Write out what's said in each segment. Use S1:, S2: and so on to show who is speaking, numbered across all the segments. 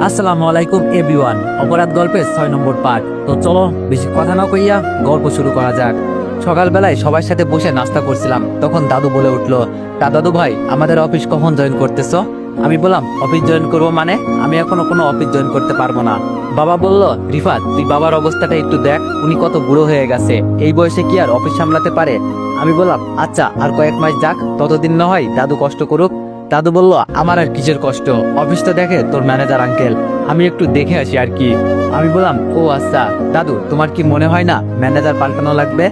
S1: আসসালামু আলাইকুম এভরিওয়ান। অপরাধ গল্পের 6 নম্বর পার্ট। তো চলো বেশি কথা না কইয়া গল্প শুরু করা যাক। সকালবেলায় সবার সাথে বসে নাস্তা করছিলাম, তখন দাদু বলে উঠলো, তা দাদু ভাই আমাদের অফিস কখন জয়েন করতেছো? আমি বললাম, অফিস জয়েন করবো মানে? আমি এখনো কোনো অফিস জয়েন করতে পারবো না। বাবা বলল, রিফাত তুই বাবার অবস্থাটা একটু দেখ, উনি কত বুড়ো হয়ে গেছে, এই বয়সে কি আর অফিস সামলাতে পারে? আমি বললাম, আচ্ছা আর কয়েক মাস যাক, ততদিন না হয় দাদু কষ্ট করুক। দাদু বলল, আমার আর কিসের কষ্ট, অফিস তো দেখে তোর ম্যানেজার আঙ্কেল, আমি একটু দেখে আসি আর কি। আমি বললাম, ও আচ্ছা দাদু, তোমার কি মনে হয় না ম্যানেজার পাল্টানো লাগবে?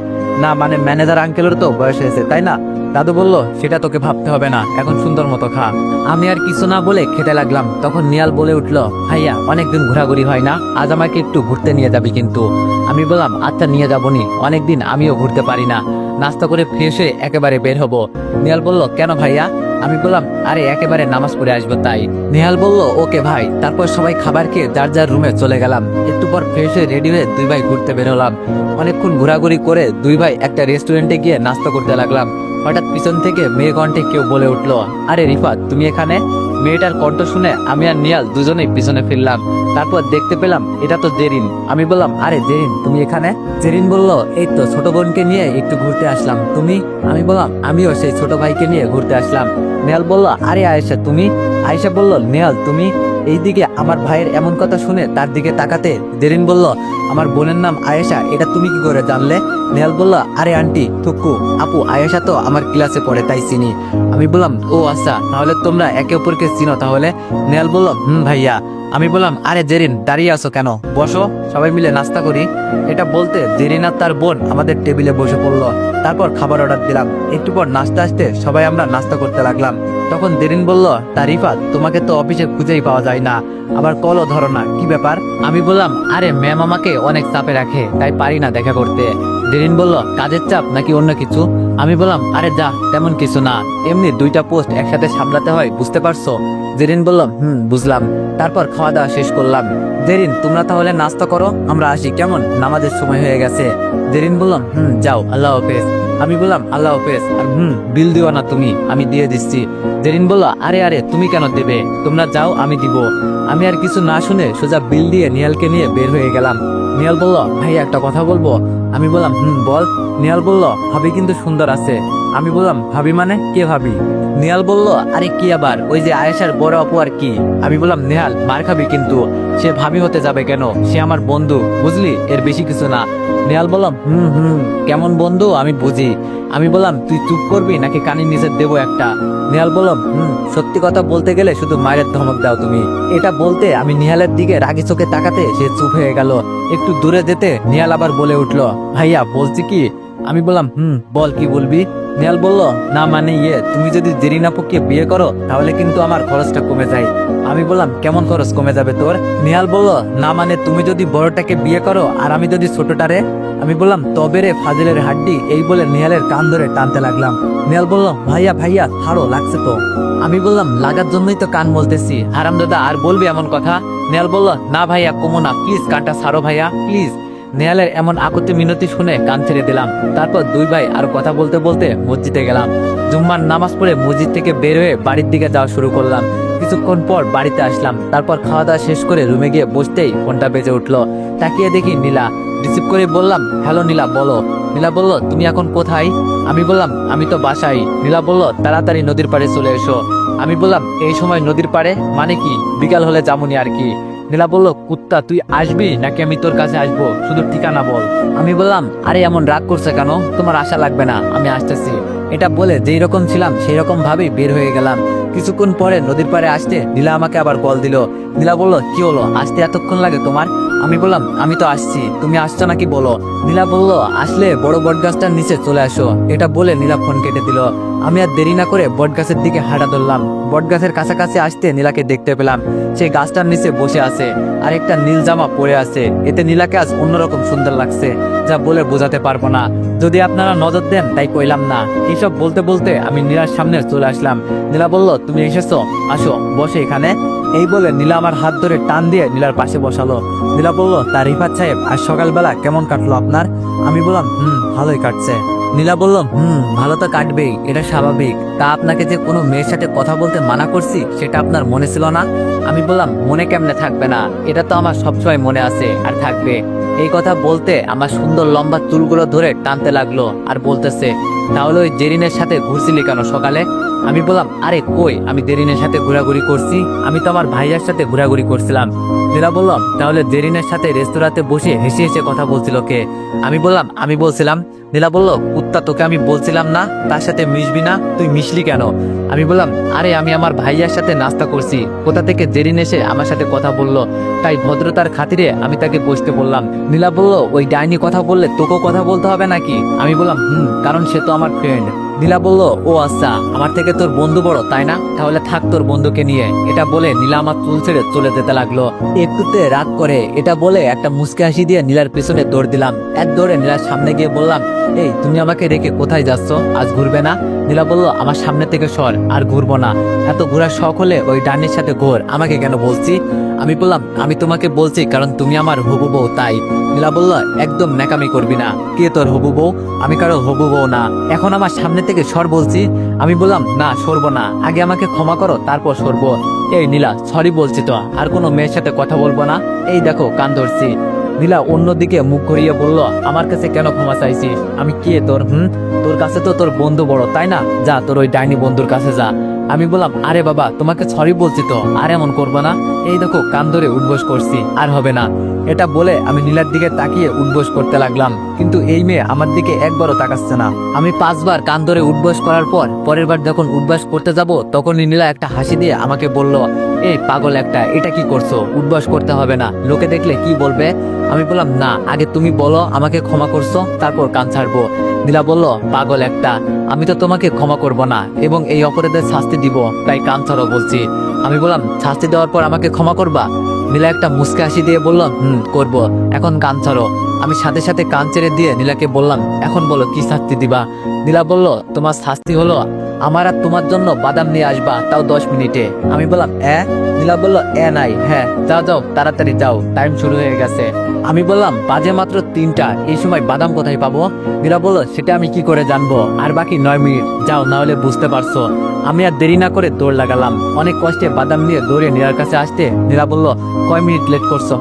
S1: না মানে ম্যানেজার আঙ্কেলের তো বয়স হয়েছে, তাই না? দাদু বলল, সেটা তোকে ভাবতে হবে না, এখন সুন্দর মতো খা। আমি আর কিছু না বলে খেতে লাগলাম, তখন নিয়াল বলে উঠলো, ভাইয়া অনেকদিন ঘোরাঘুরি হয় না, আজ আমাকে একটু ঘুরতে নিয়ে যাবি কিন্তু। আমি বললাম, আচ্ছা নিয়ে যাবনি, অনেকদিন আমিও ঘুরতে পারি না। নাস্তা করে ফ্রেশ হয়ে একেবারে বের হব। নিয়াল বলল, কেন ভাইয়া? আমি বললাম, আরে একেবারে নামাজ পড়ে আসবো তাই। নেহাল বলল, ওকে ভাই। তারপর সবাই খাবার খেয়ে যার যার রুমে চলে গেলাম। একটু পর ফ্রেশ হয়ে রেডি হয়ে দুই ভাই ঘুরতে বের হলাম। অনেকক্ষণ ঘোরাঘুরি করে দুই ভাই একটা রেস্টুরেন্টে গিয়ে নাস্তা করতে লাগলাম। হঠাৎ পিছন থেকে মেয়ে কণ্ঠে কেউ বলে উঠলো, আরে রিফাত তুমি এখানে? মেয়েটার কণ্ঠ শুনে আমি আর নিয়াল দুজনেই পিছনে ফিরলাম। তারপর দেখতে পেলাম এটা তো জেরিন। আমি বললাম, আরে জেরিন তুমি এখানে? জেরিন বলল, এই তো ছোট বোনকে নিয়ে একটু ঘুরতে আসলাম, তুমি? আমি বললাম, আমিও সেই ছোট ভাইকে নিয়ে ঘুরতে আসলাম। নেহাল বলল, আরে আয়েশা তুমি? আয়েশা বলল, নেহাল তুমি? এইদিকে আমার ভাইয়ের এমন কথা শুনে তার দিকে তাকাতে জেরিন বলল, আমার বোনের নাম আয়েশা, এটা তুমি কি করে জানলে? নেহাল বলল, আরে আন্টি থুকু আপু, আয়েশা তো আমার ক্লাসে পড়ে তাই চিনি। আমি বললাম, ও আচ্ছা তাহলে তোমরা একে অপরকে চিনো তাহলে? নেহাল বলল, ভাইয়া। আমি বললাম, আরে জেরিন দাঁড়িয়ে আছো কেন, বসো সবাই মিলে নাস্তা করি। এটা বলতে জেরিন আর তার বোন আমাদের টেবিলে বসে পড়লো। তারপর খাবার অর্ডার দিলাম। একটু পর নাস্তা আসতে সবাই আমরা নাস্তা করতে লাগলাম। তখন জেরিন বলল, তা রিফাত তোমাকে তো অফিসে খুঁজেই পাওয়া যায় না, আবার কলও ধরো না, কি ব্যাপার? আমি বললাম, আরে ম্যাম আমাকে অনেক চাপে রাখে, তাই পারি না দেখা করতে। জেরিন বলল, কাজের চাপ নাকি অন্য কিছু? আমি বললাম, আরে যা তেমন কিছু না, এমনি দুইটা পোস্ট একসাথে সামলাতে হয়, বুঝতে পারছো? জেরিন বলল, বুঝলাম। তারপর খাওয়া দাওয়া শেষ করলাম। জেরিন তোমরা তাহলে নাস্তা করো, আমরা আসি কেমন, নামাজের সময় হয়ে গেছে। জেরিন বললাম, যাও, আল্লাহ হাফেজ। আমি বললাম, আল্লাহ হাফেজ। আর বিল দিও না তুমি, আমি দিয়ে দিচ্ছি। জেরিন বলল, আরে আরে তুমি কেন দেবে, তোমরা যাও আমি দিব। আমি আর কিছু না শুনে সোজা বিল দিয়ে নিহালকে নিয়ে বের হয়ে গেলাম। নিহাল বলল, ভাই একটা কথা বলবো। আমি বললাম, বল। নিহাল বলল, ভাবি কিন্তু সুন্দর আছে। আমি বললাম, ভাবি মানে কে ভাবি? নিহাল বলল, আরে কি আবার, ওই যে আয়েশার বড় আপু আর কি। আমি বললাম, নেহাল মার খাবি কিন্তু, সে ভাবি হতে যাবে কেন, সে আমার বন্ধু, বুঝলি, এর বেশি কিছু না। নেহাল বললাম, কেমন বন্ধু আমি বুঝি। আমি বললাম, তুই চুপ করবি নাকি কানের নিচে দেবো একটা? নেহাল বললাম, সত্যি কথা বলতে গেলে শুধু মায়ের ধমক দাও তুমি। এটা বলতে আমি নিহালের দিকে রাগি চোখে তাকাতে সে চুপ হয়ে গেল। একটু দূরে যেতে নিহাল আবার বলে উঠলো, ভাইয়া বলছি কি? আমি বললাম, বল কি বলবি? নেহাল বলল, না মানে তুমি যদি জেরিন আপুকে বিয়ে করো তাহলে কিন্তু আমার খরচটা কমে যায়। আমি বললাম, কেমন খরচ কমে যাবে তোর? নেহাল বলল, না মানে তুমি যদি বড়টাকে বিয়ে করো আর আমি যদি ছোটটারে। আমি বললাম, তবে রে ফাজিলের হাড্ডি, এই বলে নেহালের কান ধরে টানতে লাগলাম। নেহাল বলল, ভাইয়া ভাইয়া ছাড়ো, লাগছে তো। আমি বললাম, লাগার জন্যই তো কান বলতেছি, হারামজাদা আর বলবি এমন কথা? নেহাল বলল, না ভাইয়া কমো না, প্লিজ কানটা ছাড়ো ভাইয়া প্লিজ। নেহালের এমন আকুতি মিনতি শুনে কান ছেড়ে দিলাম। তারপর দুই ভাই আর কথা বলতে বলতে মসজিদে গেলাম। জুম্মার নামাজ পড়ে মসজিদ থেকে বের হয়ে বাড়ির দিকে যাওয়া শুরু করলাম। কিছুক্ষণ পর বাড়িতে আসলাম। তারপর খাওয়া দাওয়া শেষ করে রুমে গিয়ে বসতেই ফোনটা বেজে উঠলো। তাকিয়ে দেখি নীলা। রিসিভ করে বললাম, হ্যালো নীলা বলো। নীলা বলল, তুমি এখন কোথায়? আমি বললাম, আমি তো বাসায়। নীলা বলল, তাড়াতাড়ি নদীর পাড়ে চলে এসো। আমি বললাম, এই সময় নদীর পাড়ে মানে কি? বিকাল হলে যামুনি আর কি। নীলা বলল, কুত্তা তুই আসবি নাকি আমি তোর কাছে আসবো, শুধু ঠিকানা বল। আমি বললাম, আরে এমন রাগ করছে কেন, তোমার আশা লাগবে না, আমি আসতেছি। এটা বলে যেই রকম ছিলাম সেই রকম ভাবেই বের হয়ে গেলাম। কিছুক্ষণ পরে নদীর পাড়ে আসতে নীলা আমাকে আবার কল দিল। নীলা বলল, কি হলো, আসতে এতক্ষণ লাগে তোমার? আমি বললাম, আমি তো আসছি, তুমি আসছো নাকি বলো। নীলা বলল, আসলে বড় বটগাছটার নিচে চলে আসো। এটা বলে নীলা ফোন কেটে দিল। আমি আর দেরি না করে বটগাছের দিকে হাঁটা ধরলাম। বটগাছের কাছাকাছি আসতে নীলাকে দেখতে পেলাম। সে গাছটার নিচে বসে আছে আর একটা নীল জামা পরে আছে। এতে নীলাকে আজ অন্যরকম সুন্দর লাগছে, যা বলে বোঝাতে পারবো না। যদি আপনারা নজর দেন তাই কইলাম না। এইসব বলতে বলতে আমি নীলার সামনে চলে আসলাম। নীলা বলল, তুমি এসেছো, আসো বসে এখানে। এই বলে নীলা আমার হাত ধরে টান দিয়ে নীলার পাশে বসালো। নীলা বলল, তা রিফাত সাহেব আজ সকালবেলা কেমন কাটলো আপনার? আমি বললাম, ভালোই কাটছে। নীলা বলল, ভালো তো কাটবেই, এটা স্বাভাবিক। তা আপনাকে যে কোনো মেয়ের সাথে কথা বলতে মানা করছি সেটা আপনার মনে ছিল না? আমি বললাম, মনে কেমনে থাকবে না, এটা তো আমার সবসময় মনে আছে আর থাকবে। এই কথা বলতে আমার সুন্দর লম্বা চুলগুলো ধরে টানতে লাগলো আর বলতেছে, তাহলে ওই জেরিনের সাথে ঘুরছিলি কেন সকালে? আমি বললাম, আরে কই, আমি জেরিনের সাথে ঘোরাঘুরি করছি, আমি তো আমার ভাইয়ার সাথে ঘোরাঘুরি করছিলাম। নীলা বললাম, তাহলে জেরিনের সাথে রেস্তোরাঁতে বসে হেসে হেসে কথা বলছিল কে? আমি বললাম, আমি বলছিলাম। নীলা বলল, কুত্তা, তোকে আমি বলছিলাম না তার সাথে মিশবি না, তুই মিশলি কেন? আমি বললাম, আরে আমি আমার ভাইয়ার সাথে নাস্তা করছি, কোথা থেকে জেরিন এসে আমার সাথে কথা বললো, তাই ভদ্রতার খাতিরে আমি তাকে বসতে বললাম। নীলা বলল, ওই ডাইনি কথা বললে তোকেও কথা বলতে হবে নাকি? আমি বললাম, কারণ সে তো আমার ফ্রেন্ড। নীলা বলল, ও আচ্ছা, আমার থেকে তোর বন্ধু বড় তাই না, তাহলে থাক তোর বন্ধুকে নিয়ে। এটা বলে নীলা আমার চুল ছেড়ে চলে যেতে লাগলো। একটুতে রাগ করে এটা বলে একটা মুচকি হাসি দিয়ে নীলার পেছনে দৌড় দিলাম। এক দৌড়ে নীলার সামনে গিয়ে বললাম, এই তুমি আমাকে রেখে কোথায় যাচ্ছ, আজ ঘুরবে না? নীলা বলল, আমার সামনে থেকে সর, আর ঘুরবো না। এত ঘোরার শখ হলে ওই ডাইনির সাথে ঘোর, আমাকে কেন বলছি? আমি বললাম, আমি তোমাকে বলছি কারণ তুমি আমার হবু বউ তাই। নীলা বলল, একদম ন্যাকামি করবি না, কে তোর হবু বউ? আমি কারো হবু বউ না, এখন আমার সামনে থেকে সর বলছি। আমি বললাম, না সরবো না, আগে আমাকে ক্ষমা করো তারপর সরবো। এই নীলা, সরি বলছি তো, আর কোনো মেয়ের সাথে কথা বলবো না, এই দেখো কান ধরছি। নীলা অন্যদিকে মুখ ঘুরিয়ে বলল, আমার কাছে কেন ক্ষমা চাইছিস? আমি কে তোর? তোর কাছে তো তোর বন্ধু বড় তাই না, যা তোর ওই ডাইনি বন্ধুর কাছে যা। আমি বললাম, আরে বাবা, তোমাকে সরি বলছি তো, আর এমন করবো না। এই দেখো কান ধরে উঠবোস করছি, আর হবে না। এটা বলে আমি নীলার দিকে তাকিয়ে উঠবোস করতে লাগলাম, কিন্তু এই মেয়ে আমার দিকে একবারও তাকাচ্ছে না। আমি 5 বার কান ধরে উঠবোস করার পর পরের বার যখন উঠবোস করতে যাব তখনই নীলা একটা হাসি দিয়ে আমাকে বলল, এই পাগল একটা, এটা কি করছো? উঠবোস করতে হবে না, লোকে দেখলে কি বলবে? আমি বললাম, না, আগে তুমি বলো আমাকে ক্ষমা করছো, তারপর কান ছাড়বো। নীলা বলল, পাগল একটা, আমি তো তোমাকে ক্ষমা করব না এবং এই অপরাধের শাস্তি দিব, তাই কান ছাড়ো বলছি। আমি বললাম, শাস্তি দেওয়ার পর আমাকে ক্ষমা করবা? নীলা একটা মুচকি হাসি দিয়ে বলল, করব, এখন কান ছাড়ো। আমি সাথে সাথে কান ছেড়ে দিয়ে নীলাকে বললাম, এখন বলো কি শাস্তি দিবা? নীলা বলল, তোমার শাস্তি হলো আমার আর তোমার জন্য বাদাম নিয়ে আসবা, তাও 10 মিনিটে। আমি বললাম, নীলা বলল, নাই, হ্যাঁ, যাও যাও, তাড়াতাড়ি যাও, টাইম শুরু হয়ে গেছে। আমি বললাম, বাজে মাত্র 3টা, এই সময় বাদাম কোথায় পাবো? নীলা বলল, সেটা আমি কি করে জানবো, আর বাকি 9 মিনিট, যাও, না হলে বুঝতে পারছো। আমি আর দেরি না করে দৌড় লাগালাম। অনেক কষ্টে বাদাম নিয়ে দৌড়ে নীলার কাছে আসতে নীলা বলল, কয় মিনিট লেট করছো?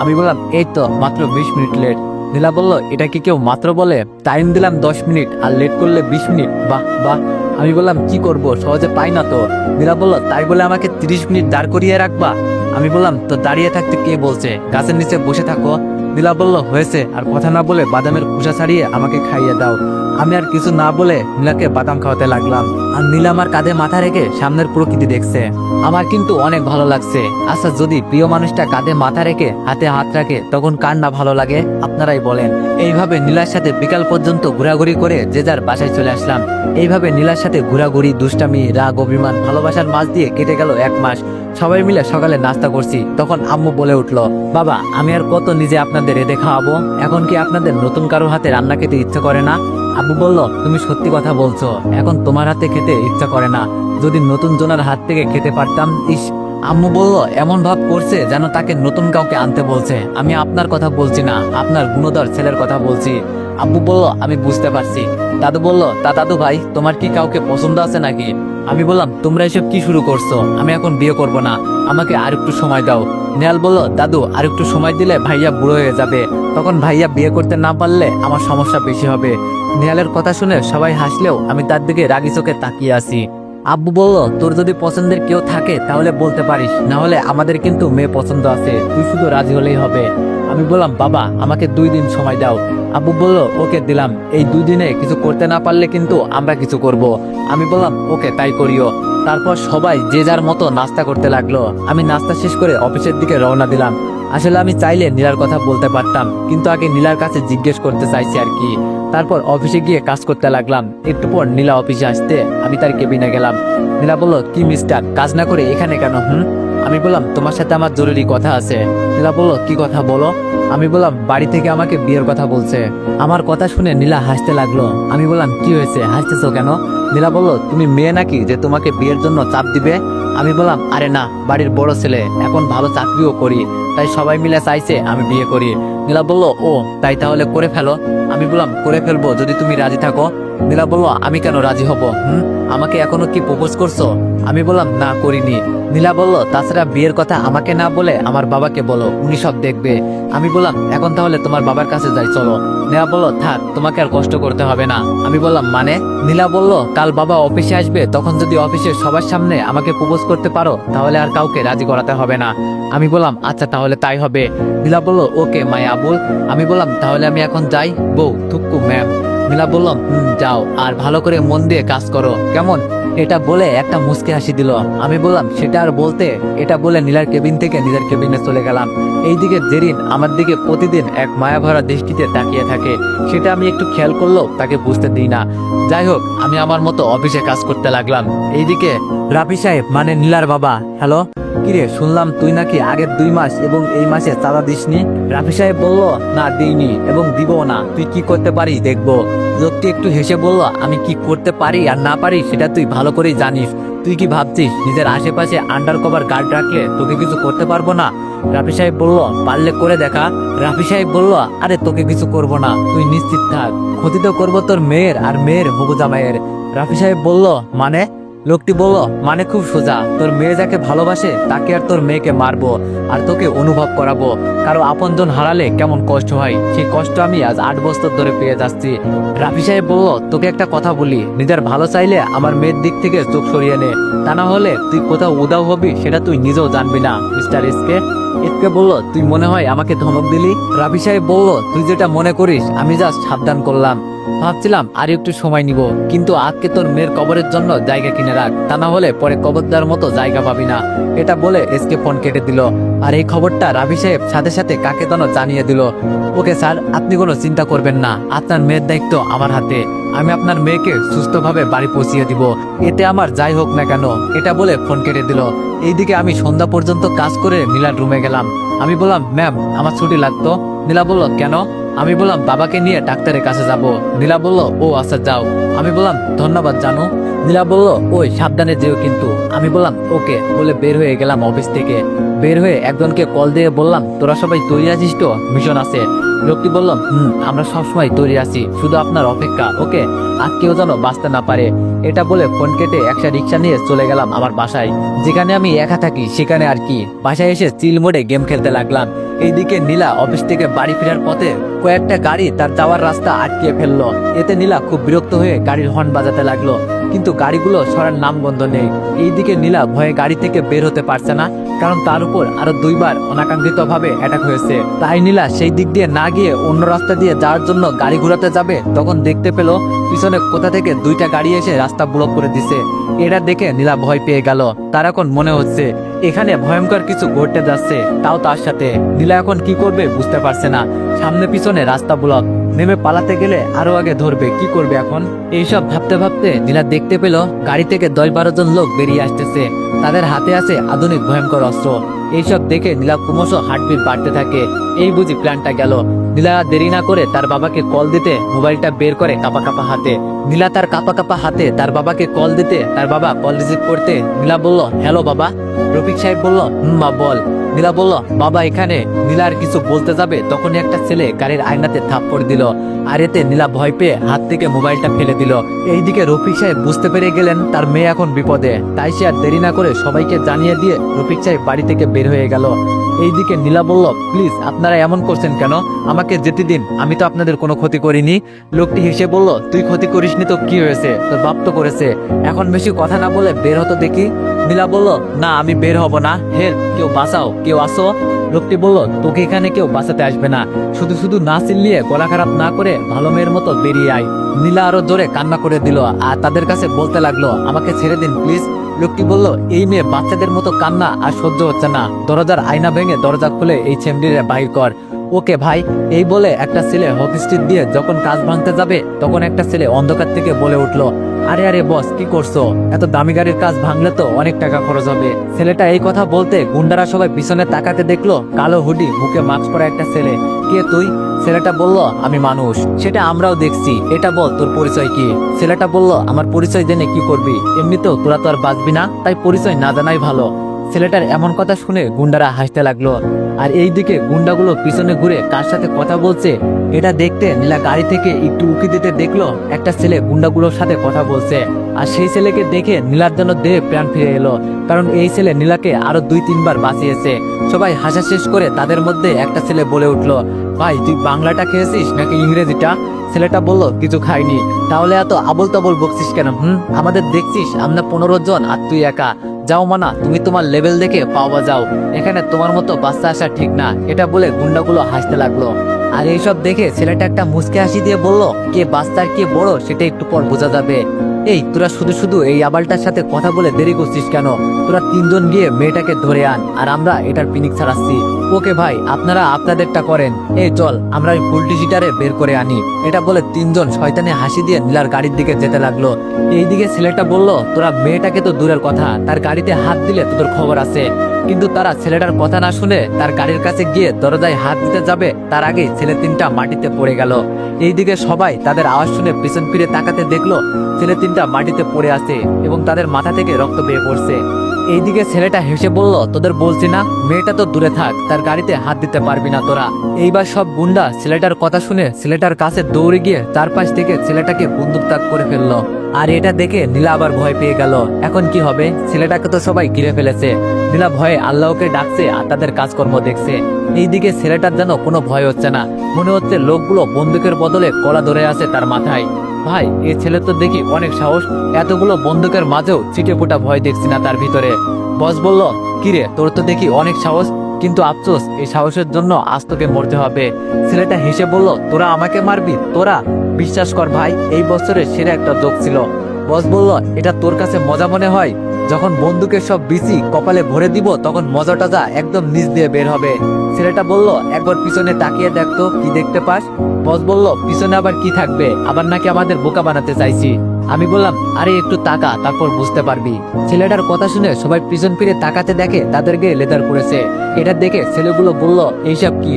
S1: আমি বললাম, এই তো মাত্র 20 মিনিট লেট। নীলা বলল, এটা কি কেউ মাত্র বলে? টাইম দিলাম 10 মিনিট আর লেট করলে 20 মিনিট, বাহ বাহ। আমি বললাম, কি করব, সহজে পাই না তো। নীলা বলল, তাই বলে আমাকে 30 মিনিট দাঁড় করিয়ে রাখবা? আমি বললাম, তো দাঁড়িয়ে থাকতে কে বলছে, গাছের নিচে বসে থাকো। নীলা বলল, হয়েছে, আর কথা না বলে বাদামের খোসা ছাড়িয়ে আমাকে খাইয়ে দাও। আমি আর কিছু না বলে নীলাকে বাদাম খাওয়াতে লাগলাম, আর নীলা আমার কাঁধে মাথা রেখে সামনের প্রকৃতি দেখছে। আমার কিন্তু অনেক ভালো লাগছে। আচ্ছা, যদি প্রিয় মানুষটা কাঁধে মাথা রেখে হাতে হাত রাখে তখন কার না ভালো লাগে, আপনারাই বলেন। এইভাবে নীলার সাথে বিকাল পর্যন্ত ঘোরাঘুরি করে যে যার বাসায় চলে আসলাম। এইভাবে নীলার সাথে ঘোরাঘুরি, দুষ্টামি, রাগ, অভিমান, ভালোবাসার মাঝ দিয়ে কেটে গেল 1 মাস। সবাই মিলে সকালে নাস্তা করছি, তখন আম্মু বলে উঠলো, বাবা, আমি আর কত নিজে আপনাদের রেঁধে খাওয়াবো, এখন কি আপনাদের নতুন কারোর হাতে রান্না খেতে ইচ্ছে করে না? আব্বু বলল, তুমি সত্যি কথা বলছো, এখন তোমার হাতে খেতে ইচ্ছা করে না, যদি নতুন জনের হাত থেকে খেতে পারতাম। ইস। আম্মু বলল, এমন ভাব করছে যেন তাকে নতুন কাউকে আনতে বলছে। আমি আপনার কথা বলছি না, আপনার গুণধর ছেলের কথা বলছি। আব্বু বলল, আমি বুঝতে পারছি। দাদু বলল, তা দাদু ভাই, তোমার কি কাউকে পছন্দ আছে নাকি? আমি বললাম, তোমরা এসব কি শুরু করছো, আমি এখন বিয়ে করব না, আমাকে আর একটু সময় দাও। নেহাল বলল, দাদু, আর একটু সময় দিলে ভাইয়া বুড়ো হয়ে যাবে, তখন ভাইয়া বিয়ে করতে না পারলে আমার সমস্যা বেশি হবে। নেহালের কথা শুনে সবাই হাসলেও আমি তার দিকে রাগি চোখে তাকিয়ে আছি। আব্বু বলল, তোর যদি পছন্দের কেউ থাকে তাহলে বলতে পারিস, না হলে আমাদের কিন্তু মেয়ে পছন্দ আছে, তুই শুধু রাজি হলেই হবে। আমি বললাম, বাবা, আমাকে 2 দিন সময় দাও। আব্বু বলল, ওকে দিলাম, এই 2 দিনে কিছু করতে না পারলে কিন্তু আমরা কিছু করব। আমি বললাম, ওকে, তাই করিও। তারপর সবাই যে যার মতো নাস্তা করতে লাগলো। আমি নাস্তা শেষ করে অফিসের দিকে রওনা দিলাম। আসলে আমি চাইলে নীলার কথা বলতে পারতাম, কিন্তু আগে নীলার কাছে জিজ্ঞেস করতে চাইছি আর কি। তারপর অফিসে গিয়ে কাজ করতে লাগলাম। একটু পর নীলা অফিসে আসতে আমি তার কেবিনে গেলাম। নীলা বলল, কি মিস্টার, কাজ না করে এখানে কেন? আমি বললাম, তোমার সাথে আমার জরুরি কথা আছে। নীলা বলল, কি কথা বলো? আমি বললাম, বাড়ি থেকে আমাকে বিয়ের কথা বলছে। আমার কথা শুনে নীলা হাসতে লাগলো। আমি বললাম, কি হয়েছে, হাসতেছো কেন? নীলা বলল, তুমি মেয়ে নাকি যে তোমাকে বিয়ের জন্য চাপ দিবে? আমি বললাম আরে না, বাড়ির বড় ছেলে, এখন ভালো চাকরিও করি, তাই সবাই মিলে চাইছে আমি বিয়ে করি। নীলা বলল ও তাই, তাহলে করে ফেলো। আমি বললাম করে ফেলবো যদি তুমি রাজি থাকো। নীলা বলল আমি কেন রাজি হব? আমাকে এখনো কি প্রপোজ করছো? আমি বললাম না করিনি। নীলা বলল তাছাড়া বিয়ের কথা আমাকে না বলে আমার বাবাকে বলো, উনি সব দেখবে। আমি বললাম এখন তাহলে তোমার বাবার কাছে যাই চলো। নীলা বলল থাক, তোমাকে আর কষ্ট করতে হবে না। আমি বললাম মানে? নীলা বলল কাল বাবা অফিসে আসবে, তখন যদি অফিসের সবার সামনে আমাকে প্রপোজ করতে পারো তাহলে আর কাউকে রাজি করাতে হবে না। আমি বললাম আচ্ছা তাহলে তাই হবে। নীলা বলল ওকে মাই আবুল। আমি বললাম তাহলে আমি এখন যাই বউ, থুক্কু ম্যাম। নীলা বলল যাও, আর ভালো করে মন দিয়ে কাজ করো কেমন? এটা বলে একটা মুচকি হাসি দিল। আমি বললাম সেটা আর বলতে। এটা বলে নীলার কেবিন থেকে নিজের কেবিনে চলে গেলাম। এইদিকে জেরিন আমার দিকে প্রতিদিন এক মায়াভরা দৃষ্টিতে তাকিয়ে থাকে, সেটা আমি একটু খেয়াল করলেও তাকে বুঝতে দিই না। যাই হোক, আমি আমার মতো অফিসে কাজ করতে লাগলাম। এইদিকে রাফি সাহেব মানে নীলার বাবা। হ্যালো, কিরে শুনলাম তুই নাকি আগের 2 মাস এবং এই মাসে চাঁদা দিসনি? রাফি সাহেব বলল না দিইনি এবং দিবও না, তুই কি করতে পারিস দেখবো। লোকটি একটু হেসে বলল আমি কি করতে পারি আর না পারি সেটা তুই ভালো করেই জানিস। তুই কি ভাবছিস নিজের আশেপাশে আন্ডার কভার গার্ড রাখলে তোকে কিছু করতে পারবো না? রাফি সাহেব বলল পারলে করে দেখা। রাফি সাহেব বলল আরে তোকে কিছু করব না, তুই নিশ্চিত থাক, ক্ষতি তো করবো তোর মেয়ের আর মেয়ের হবু জামাইয়ের। রাফি সাহেব বলল মানে? লোকটি বলল মানে খুব সোজা, তোর মেয়ে যাকে ভালোবাসে তাকে আর তোর মেয়েকে মারবো আর তোকে অনুভব করাবো কারো আপনজন হারালে কেমন কষ্ট হয়, সেই কষ্ট আমি আজ 8 বছর ধরে পেয়ে যাচ্ছি। রাফি সাহেব বলল তোকে একটা কথা বলি, নিজের ভালো চাইলে আমার মেয়ের দিক থেকে চোখ সরিয়ে নে, তা না হলে তুই কোথাও উদাও হবি সেটা তুই নিজেও জানবি না। মিস্টার এসকে বলল তুই মনে হয় আমাকে ধমক দিলি। রাফি সাহেব বলল তুই যেটা মনে করিস, আমি জাস্ট সাবধান করলাম, ভাবছিলাম আর একটু সময় নিব, কিন্তু আজকে তোর মেয়ের কবরের জন্য জায়গা কিনে রাখ, তা না হলে পরে কবর দেওয়ার মতো জায়গা পাবি না। এটা বলে এসকে ফোন কেটে দিল। আর এই খবরটা রাফি সাহেব সাথে সাথে কাকে যেন জানিয়ে দিল। ওকে স্যার, আপনি কোনো চিন্তা করবেন না, আপনার মেয়ের দায়িত্ব আমার হাতে, আমি আপনার মেয়েকে সুস্থভাবে বাড়ি পৌঁছিয়ে দিব, এতে আমার যাই হোক না কেন। এটা বলে ফোন কেটে দিল। এইদিকে আমি সন্ধ্যা পর্যন্ত কাজ করে নীলার রুমে গেলাম। আমি বললাম ম্যাম আমার ছুটি লাগতো। নীলা বলল কেন? আমি বললাম বাবাকে নিয়ে ডাক্তারের কাছে যাব। নীলা বলল ও আচ্ছা যাও। আমি বললাম ধন্যবাদ জানু। নীলা বলল ওই সাবধানে যেও কিন্তু। আমি বললাম ওকে বলে বের হয়ে গেলাম অফিস থেকে। বের হয়ে একজনকে কল দিয়ে বললাম তোরা সবাই তৈরি আছিস তো, মিশন আছে। লোকটি বলল আমরা সবসময় তৈরি আছি, শুধু আপনার অপেক্ষা, ওকে, আর কেউ যেন বাঁচতে না পারে। এটা বলে ফোন কেটে একটা রিক্সা নিয়ে চলে গেলাম আমার বাসায়, যেখানে আমি একা থাকি সেখানে আর কি। বাসায় এসে চিল মোডে গেম খেলতে লাগলাম। এইদিকে নীলা অফিস থেকে বাড়ি ফেরার পথে কয়েকটা গাড়ি তার যাওয়ার রাস্তা আটকিয়ে ফেললো। এতে নীলা খুব বিরক্ত হয়ে গাড়ির হর্ন বাজাতে লাগলো, কিন্তু গাড়িগুলো সরার নাম গন্ধ নেই। এইদিকে নীলা ভয়ে গাড়ি থেকে বের হতে পারছে না, কারণ তার উপর আরো 2 বার অনাকাঙ্ক্ষিত ভাবে অ্যাটাক হয়েছে। তাই নীলা সেই দিক দিয়ে না গিয়ে অন্য রাস্তা দিয়ে যাওয়ার জন্য গাড়ি ঘোরাতে যাবে, তখন দেখতে পেল পিছনে কোথা থেকে 2টা গাড়ি এসে রাস্তা ব্লক করে দিছে। এটা দেখে নীলা ভয় পেয়ে গেল। তার এখন মনে হচ্ছে এখানে ভয়ঙ্কর কিছু ঘটতে যাচ্ছে, তাও তার সাথে। নীলা এখন কি করবে বুঝতে পারছে না, সামনে পিছনে রাস্তা ব্লক, নেমে পালাতে গেলে আরো আগে ধরবে, কি করবে এখন? এইসব ভাবতে ভাবতে নীলা দেখতে পেল গাড়ি থেকে 10-12 জন লোক বেরিয়ে আসতেছে, তাদের হাতে আছে আধুনিক ভয়ঙ্কর অস্ত্র। এইসব দেখে নীলা ক্রমশ হার্টবিট বাড়তে থাকে। এই বুঝি প্ল্যানটা গেল। নীলা দেরি না করে তার বাবাকে কল দিতে মোবাইলটা বের করে কাপা কাপা হাতে। নীলা তার কাপা কাপা হাতে তার বাবাকে কল দিতে তার বাবা কল রিসিভ করতে নীলা বলল হ্যালো বাবা। রফিক সাহেব বলল মা বল। নীলা বলল বাবা এখানে। নীলা আর কিছু বলতে যাবে তখনই একটা ছেলে গাড়ির আয়নাতে থাপ্পড় দিল, আর এতে নীলা ভয় পেয়ে হাত থেকে মোবাইলটা ফেলে দিল। এইদিকে রফিক সাহেব বুঝতে পেরে গেলেন তার মেয়ে এখন বিপদে, তাই সে আর দেরি না করে সবাইকে জানিয়ে দিয়ে রফিক সাহেব বাড়ি থেকে বের হয়ে গেল। এইদিকে নীলা বলল প্লিজ আপনারা এমন করছেন কেন, আমাকে যেতে দিন, আমি তো আপনাদের কোনো ক্ষতি করিনি। লোকটি হেসে বলল তুই ক্ষতি করিসনি তো কি হয়েছে, তোর বাপ তো করেছে, এখন বেশি কথা না বলে বের হতো দেখি। নীলা বলল না আমি বের হব না, হেল্প, কেউ বাঁচাও, কেউ আসো। লোকটি বলল তোকে এখানে কেউ বাঁচাতে আসবে না, শুধু শুধু না চিল্লিয়ে গলা খারাপ না করে ভালো মেয়ের মতো বেরিয়ে আয়। নীলা আরো জোরে কান্না করে দিল আর তাদের কাছে বলতে লাগলো আমাকে ছেড়ে দিন প্লিজ। লোকটি বলল এই মেয়ে বাচ্চাদের মতো কান্না আর সহ্য হচ্ছে না, দরজার আয়না ভেঙে দরজা খুলে এই ছেমডিরে বাহির কর। ওকে ভাই। এই বলে একটা ছেলে হকি স্টিক দিয়ে যখন কাজ ভাঙতে যাবে তখন একটা ছেলে অন্ধকার থেকে বলে উঠলো আরে আরে বস, কি করছো? এত দামি গাড়ির কাজ ভাঙলে তো অনেক টাকা খরচ হবে। ছেলেটা এই কথা বলতে গুন্ডারা সবাই পিছনে তাকাতে দেখলো কালো হুডি, মুখে মাস্ক পরা একটা ছেলে। কে তুই? ছেলেটা বলল, আমি মানুষ। সেটা আমরাও দেখছি, এটা বল তোর পরিচয় কি? ছেলেটা বলল, আমার পরিচয় জেনে কি করবি? এমনিতেও তোরা তো আর বাঁচবি না, তাই পরিচয় না জানাই ভালো। ছেলেটার এমন কথা শুনে গুন্ডারা হাসতে লাগলো। আর এইদিকে গুন্ডাগুলো পিছনে ঘুরে কার সাথে কথা বলছে এটা দেখতে নীলা গাড়ি থেকে একটু উকি দিতে দেখলো একটা ছেলে গুন্ডাগুলোর সাথে কথা বলছে। আর সেই ছেলেকে দেখে নীলার জন্য দেহে প্রাণ ফিরে এলো, কারণ এই ছেলে নীলাকে আরো 2-3 বার বাঁচিয়েছে। সবাই হাসা শেষ করে তাদের মধ্যে একটা ছেলে বলে উঠলো, ভাই তুই বাংলাটা খেয়েছিস নাকি ইংরেজিটা? ছেলেটা বলল, কিছু খাইনি। তাহলে এত আবল তাবল বকছিস কেন? আমাদের দেখছিস আমরা 15 জন আর তুই একা। যাও মানা, তুমি তোমার লেভেল দেখে পাওয়া যাও, এখানে তোমার মতো বাচ্চা আসা ঠিক না। এটা বলে গুন্ডাগুলো হাসতে লাগলো। আর এইসব দেখে ছেলেটা একটা মুচকে হাসি দিয়ে বলল, কে বাচ্চা আর কে বড় সেটা একটু পর বোঝা যাবে। এই তোরা শুধু শুধু এই আবালটার সাথে কথা বলে দেরি করছিস কেন? তোরা 3 জন গিয়ে মেয়েটাকে ধরে আন, আর আমরা এটার পিনিক ছাড়াচ্ছি। ওকে ভাই, আপনারা আপনাদেরটা করেন। এই চল আমরা ওই পুলটি সিটারে বের করে আনি। এটা বলে 3 জন শয়তানে হাসি দিয়ে নীলার গাড়ির দিকে যেতে লাগলো। এইদিকে ছেলেটা বলল, তোরা মেয়েটাকে তো দূরের কথা, তার গাড়িতে হাত দিলে তোদের খবর আছে। কিন্তু তারা ছেলেটার কথা না শুনে তার গাড়ির কাছে গিয়ে দরজায় হাত দিতে যাবে, তার আগেই ছেলে 3টা মাটিতে পড়ে গেল। এইদিকে সবাই তাদের আওয়াজ শুনে পিছন ফিরে তাকাতে দেখলো ছেলে 3টা মাটিতে পড়ে আছে এবং তাদের মাথা থেকে রক্ত বেয়ে পড়ছে। এইদিকে ছেলেটা হেসে বলল, তোদের বলছি না মেয়েটা তো দূরে থাক, তার গাড়িতে হাত দিতে পারবি না তোরা। এইবার সব গুন্ডা ছেলেটার কথা শুনে ছেলেটার কাছে দৌড়ে গিয়ে তার পাশ থেকে ছেলেটাকে বন্দুক তাক করে ফেললো। আর এটা দেখে নীলা আবার ভয় পেয়ে গেল। এখন কি হবে? ছেলেটাকে তো সবাই ঘিরে ফেলেছে। নীলা ভয়ে আল্লাহকে ডাকছে আর তাদের কাজকর্ম দেখছে। এইদিকে ছেলেটার যেন কোনো ভয় হচ্ছে না, মনে হচ্ছে লোকগুলো বন্দুকের বদলে কলা ধরে আছে তার মাথায়। ভাই, এই ছেলে তো দেখি অনেক সাহস, এতগুলো বন্দুকের মাঝেও চিটে পোটা ভয় দেখছি না তার ভিতরে। বস বলল, কিরে তোর তো দেখি অনেক সাহস, কিন্তু আফসোস এই সাহসের জন্য আজ তোকে মরতে হবে। ছেলেটা হেসে বলল, তোরা আমাকে মারবি? তোরা? বিশ্বাস কর ভাই, এই বছরের সেরা একটা জোক ছিল। বস বলল, এটা তোর কাছে মজা মনে হয়? যখন বন্দুকের সব বিসি কপালে ভরে দিব তখন মজাটা যা একদম নিচ দিয়ে বের হবে। ছেলেটা বলল, একবার পিছনে তাকিয়ে দেখতো, কি দেখতে পাস? বস বলল, পিছনে আবার কি থাকবে? আবার নাকি আমাদের বোকা বানাতে চাইছি? আমি বললাম, আরে একটু তাকা, তারপর বুঝতে পারবি। ছেলেটার কথা শুনে সবাই পিছন ফিরে তাকাতে দেখে তাদের গায়ে লেদার পড়েছে। এটা দেখে ছেলেগুলো বলল, এইসব কি?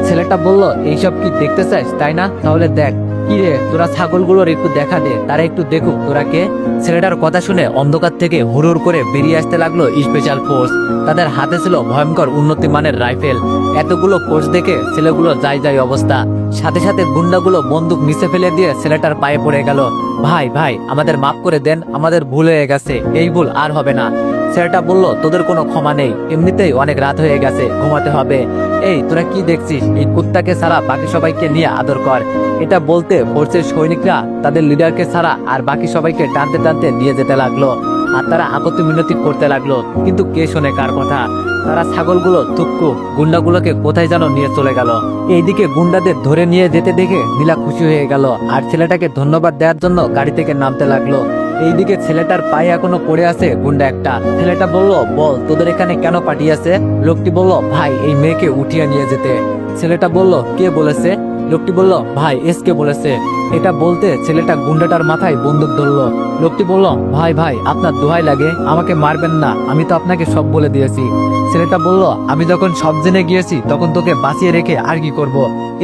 S1: ছেলেটা বলল, এইসব কি দেখতে চাস তাই না? তাহলে দেখ। কি রে, তোরা ছাগলগুলোর একটু দেখা দে, তারা একটু দেখুক তোরা কে। ছেলেটার কথা শুনে অন্ধকার থেকে হুড় করে বেরিয়ে আসতে লাগলো স্পেশাল ফোর্স। তাদের হাতে ছিল ভয়ঙ্কর উন্নত মানের রাইফেল। এতগুলো ফোর্স দেখে ছেলেগুলো যাই যাই অবস্থা। সাথে সাথে গুন্ডাগুলো বন্দুক নিচে ফেলে দিয়ে ছেলেটার পায়ে পড়ে গেল। ভাই ভাই, আমাদের মাফ করে দেন, আমাদের ভুল হয়ে গেছে, এই ভুল আর হবে না। ছেলেটা বলল, তোদের কোনো ক্ষমা নেই, এমনিতেই অনেক রাত হয়ে গেছে, ঘুমাতে হবে। এই তোরা কি দেখছিস? এই কুত্তাকে ছাড়া বাকি সবাইকে নিয়ে আদর কর। এটা বলতে ফোর্সের সৈনিকরা তাদের লিডারকে ছাড়া আর বাকি সবাইকে টানতে টানতে নিয়ে যেতে লাগলো। আর তারা আপত্তি মিনতি করতে লাগলো, কিন্তু কে শোনে কার কথা? তারা ছাগলগুলো থুক্কু গুন্ডাগুলোকে কোথায় যেন নিয়ে চলে গেল। এইদিকে গুন্ডাদের ধরে নিয়ে যেতে দেখে নীলা খুশি হয়ে গেল আর ছেলেটাকে ধন্যবাদ দেওয়ার জন্য গাড়ি থেকে নামতে লাগলো। এইদিকে ছেলেটার পায়ে এখনো পড়ে আছে গুন্ডা একটা। ছেলেটা বলল, বল তোদের এখানে কেন পাঠিয়েছে? লোকটি বলল, ভাই এই মেয়েকে উঠিয়ে নিয়ে যেতে। ছেলেটা বলল, কে বলেছে? লোকটি বলল, ভাই এসকে বলেছে। এটা বলতে ছেলেটা গুন্ডাটার মাথায় বন্দুক ধরলো। লোকটি বলল, ভাই ভাই আপনার দোহাই লাগে, আমাকে মারবেন না, আমি তো আপনাকে সব বলে দিয়েছি। ছেলেটা বলল, আমি যখন সব জেনে গিয়েছি তখন তোকে বাঁচিয়ে রেখে আর কি করব?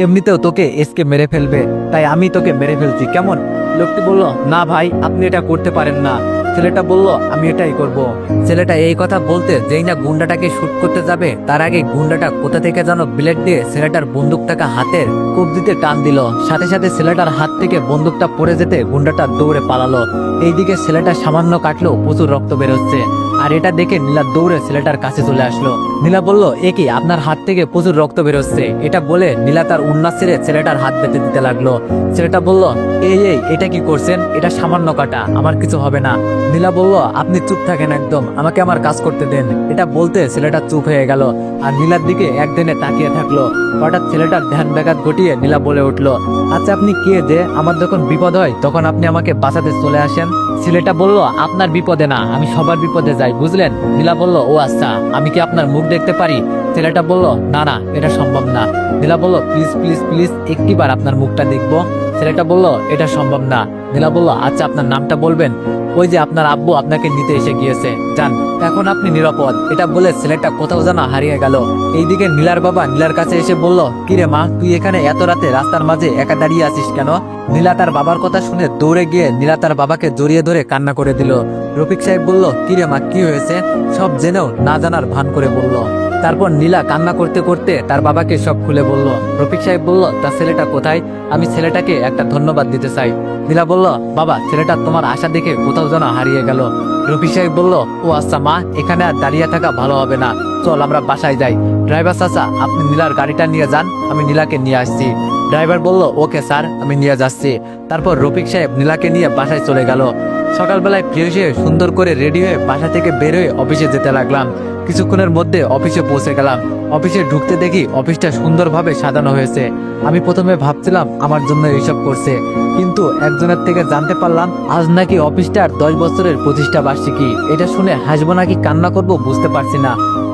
S1: এমনিতেও তোকে এসকে মেরে ফেলবে, তাই আমি তোকে মেরে ফেলছি, কেমন? লোকটি বলল, না ভাই আপনি এটা করতে পারেন না। ছেলেটা বলল, আমি এটাই করব। ছেলেটা এই কথা বলতে যেই না গুন্ডাটাকে শুট করতে যাবে তার আগে গুন্ডাটা কোথা থেকে যেন ব্লেড দিয়ে ছেলেটার বন্দুকটাকে হাতের কবজিতে টান দিল। সাথে সাথে ছেলেটার হাত থেকে বন্দুকটা পড়ে যেতে গুন্ডাটা দৌড়ে পালালো। এইদিকে ছেলেটা সামান্য কাটলো, প্রচুর রক্ত বেরোচ্ছে। আর এটা দেখে নীলা দৌড়ে ছেলেটার কাছে চলে আসলো। নীলা বলল, এ কি, আপনার হাত থেকে প্রচুর রক্ত বেরোচ্ছে। এটা বলে নীলা তার উন্নাস ছেড়ে ছেলেটার হাত বেঁধে দিতে লাগলো। ছেলেটা বলল, এই এটা কি করছেন? এটা সামান্য কাটা, আমার কিছু হবে না। নীলা বলল, আপনি চুপ থাকেন একদম, আমাকে আমার কাজ করতে দেন। এটা বলতে ছেলেটা চুপ হয়ে গেল আর নীলার দিকে একদিনে তাকিয়ে থাকলো। হঠাৎ ছেলেটার ধ্যান ব্যাঘাত ঘটিয়ে নীলা বলে উঠলো, আচ্ছা আপনি কে যে আমার যখন বিপদ হয় তখন আপনি আমাকে বাঁচাতে চলে আসেন? ছেলেটা বলল, আপনার বিপদে না, আমি সবার বিপদে যাই, বুঝলেন? নীলা বলল, ও আচ্ছা, আমি কি আপনার মুখ দেখতে পারি? ছেলেটা বলল, না না, এটা সম্ভব না। নীলা বলল, প্লিজ প্লিজ প্লিজ একটিবার আপনার মুখটা দেখবো। ছেলেটা বলল, এটা সম্ভব না। নীলা বলল, আচ্ছা আপনার নামটা বলবেন? ওই যে আপনার আব্বু আপনাকে নিতে এসে গিয়েছে, যান, এখন আপনি নিরাপদ। এটা বলে ছেলেটা কোথাও যেন হারিয়ে গেল। এইদিকে নীলার বাবা নীলার কাছে এসে বলল, কিরে মা, তুই এখানে এত রাতে রাস্তার মাঝে একা দাঁড়িয়ে আছিস কেন? নীলা তার বাবার কথা শুনে দৌড়ে গিয়ে নীলা তার বাবাকে জড়িয়ে ধরে কান্না করে দিল। রফিক সাহেব বলল, কিরে মা, কি হয়েছে? সব জেনেও না জানার ভান করে বলল। তারপর নীলা কান্না করতে করতে তার বাবাকে সব খুলে বলল। রফিক সাহেব বলল, তার ছেলেটা কোথায়? আমি ছেলেটাকে একটা ধন্যবাদ দিতে চাই। নীলা বলল, বাবা, ছেলেটা তোমার আশা দেখে কোথাও যেন হারিয়ে গেল। রফিক সাহেব বলল, ও আচ্ছা মা, এখানে আর দাঁড়িয়ে থাকা ভালো হবে না, চল আমরা বাসায় যাই। ড্রাইভার চাচা, আপনি নীলার গাড়িটা নিয়ে যান, আমি নীলাকে নিয়ে আসছি। ড্রাইভার বলল, ওকে স্যার, আমি নিয়ে যাচ্ছি। তারপর রফিক সাহেব নীলাকে নিয়ে বাসায় চলে গেল। সকালবেলায় ফ্রেশ হয়ে সুন্দর করে রেডি হয়ে বাসা থেকে বের হয়ে অফিসে যেতে লাগলাম। কিছুক্ষণের মধ্যে অফিসে পৌঁছে গেলাম। অফিসে ঢুকতে দেখি অফিসটা সুন্দরভাবে সাজানো হয়েছে। আমি প্রথমে ভাবছিলাম আমার জন্য এইসব করছে, কিন্তু একজনের থেকে জানতে পারলাম আজ নাকি অফিসটার 10 বছরের প্রতিষ্ঠা বার্ষিকী। এটা শুনে হাসবো নাকি কান্না করব বুঝতে পারছি না।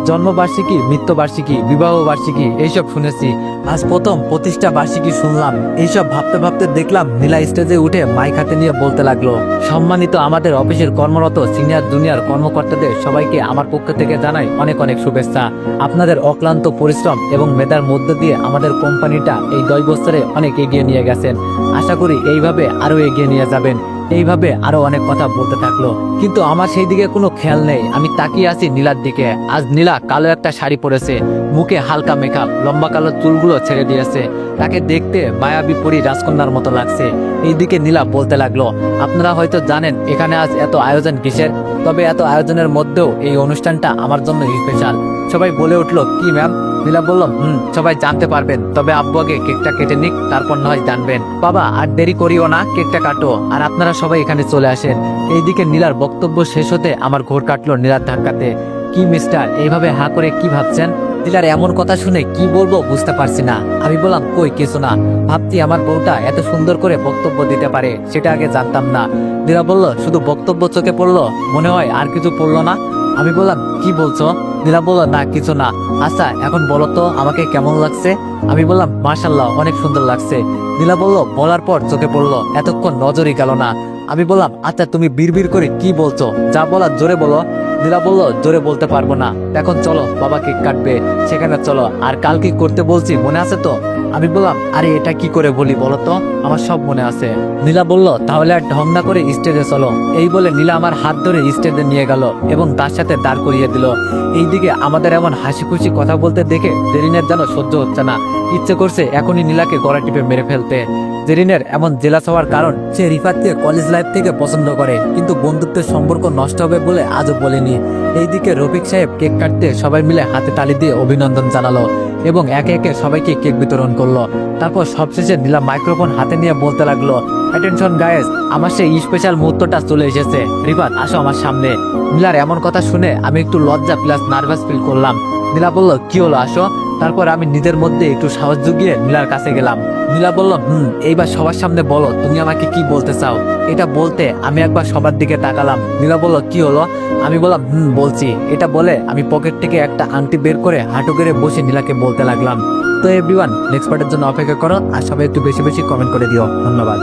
S1: জন্মবার্ষিকী, মৃত্যুবার্ষিকী, বিবাহ বার্ষিকী এইসব শুনেছি, আজ প্রথম প্রতিষ্ঠা বার্ষিকী শুনলাম। এইসব ভাবতে ভাবতে দেখলাম নীলা স্টেজে উঠে মাইক হাতে নিয়ে বলতে লাগলো, সম্মানিত আমাদের অফিসের কর্মরত সিনিয়র জুনিয়র কর্মকর্তাদের সবাইকে আমার পক্ষ থেকে জানাই অনেক অনেক শুভেচ্ছা। আপনাদের অক্লান্ত পরিশ্রম এবং মেধার মধ্য দিয়ে আমাদের কোম্পানিটা এই 10 বছরে অনেক এগিয়ে নিয়ে গেছেন। আশা করি এইভাবে আরো এগিয়ে নিয়ে যাবেন। এইভাবে আরো অনেক কথা বলতে থাকলো, কিন্তু আমার সেই দিকে কোনো খেয়াল নেই। আমি তাকিয়ে আছি নীলার দিকে। আজ নীলা কালো একটা শাড়ি পরেছে, মুখে হালকা মেকআপ, লম্বা কালো চুলগুলো ছেড়ে দিয়েছে। তাকে দেখতে মায়াবী পরী রাজকন্যার মতো লাগছে। এইদিকে নীলা বলতে লাগলো, আপনারা হয়তো জানেন এখানে আজ এত আয়োজন কিসের, তবে এত আয়োজনের মধ্যেও এই অনুষ্ঠানটা আমার জন্য স্পেশাল। সবাই বলে উঠলো, কি ম্যাম? নীলা বলল, সবাই জানতে পারবেন, তবে আব্বু আগে কেকটা কেটে নিক, তারপর নয় জানবেন। বাবা, আর দেরি করিও না, কেকটা কাটো, আর আপনারা সবাই এখানে চলে আসেন। এইদিকে নীলার বক্তব্য শেষ হতে আমার ঘোর কাটলো নীলার ধাক্কাতে। কি মিস্টার, এইভাবে হা করে কি ভাবছেন? নীলার এমন কথা শুনে কি বলবো বুঝতে পারছি না। আমি বললাম, কই কিছু না, ভাবছি আমার বউটা এত সুন্দর করে বক্তব্য দিতে পারে, সেটা আগে জানতাম না। নীলা বলল, শুধু বক্তব্য চোখে পড়লো, মনে হয় আর কিছু পড়লো না? আমি বললাম, কি বলছো? নীলা বলল, না কিছু না। আচ্ছা এখন বলো তো আমাকে কেমন লাগছে? আমি বললাম, মাশাআল্লাহ, অনেক সুন্দর লাগছে। নীলা বলল, বলার পর চোখে পড়লো, এতক্ষণ নজরই গেল না। আমি বললাম, আচ্ছা তুমি বিড়বিড় করে কি বলছো, যা বলার জোরে বলো। নীলা বলল, জোরে বলতে পারবো না। এখন চলো, বাবা কেক কাটবে, সেখানে চলো। আর কাল কি করতে বলছি মনে আছে তো? আমি বললাম, আরে এটা কি করে বলি বলো তো, আমার সব মনে আছে। নীলা বলল, তাহলে আর ঢং না করে স্টেজে চলো। এই বলে নীলা আমার হাত ধরে স্টেজে নিয়ে গেল এবং তার সাথে দাঁড় করিয়ে দিল। এইদিকে আমাদের এমন হাসি খুশি কথা বলতে দেখে জেরিনের যেন সহ্য হচ্ছে না, ইচ্ছে করছে এখনই নীলাকে গলা টিপে মেরে ফেলতে। জেরিনের এমন জেলাস হওয়ার কারণ, সে রিফাতকে কলেজ লাইফ থেকে পছন্দ করে, কিন্তু বন্ধুত্বের সম্পর্ক নষ্ট হবে বলে আজও বলেনি। এইদিকে রফিক সাহেব কেক কাটতে সবাই মিলে হাতে তালি দিয়ে অভিনন্দন জানালো এবং একে একে সবাইকে কেক বিতরণ করলো। তারপর সবশেষে নীলা মাইক্রোফোন হাতে নিয়ে বলতে লাগলো, অ্যাটেনশন গাইস, আমার সেই স্পেশাল মুহূর্তটা চলে এসেছে। রিফাত, আসো আমার সামনে। নীলার এমন কথা শুনে আমি একটু লজ্জা প্লাস নার্ভাস ফিল করলাম। নীলা বলল, কি হলো, আসো। তারপর আমি নিজের মধ্যে একটু সাহস জুগিয়ে নীলার কাছে গেলাম। নীলা বলল, এইবার সবার সামনে বলো তুমি আমাকে কি বলতে চাও। এটা বলতে আমি একবার সবার দিকে তাকালাম। নীলা বলল, কি হলো? আমি বললাম, বলছি। এটা বলে আমি পকেট থেকে একটা আংটি বের করে হাঁটু করে বসে নীলাকে বলতে লাগলাম। তো এভরিওয়ান, নেক্সট পার্টের জন্য অপেক্ষা করো, আর সবাই একটু বেশি বেশি কমেন্ট করে দিও। ধন্যবাদ।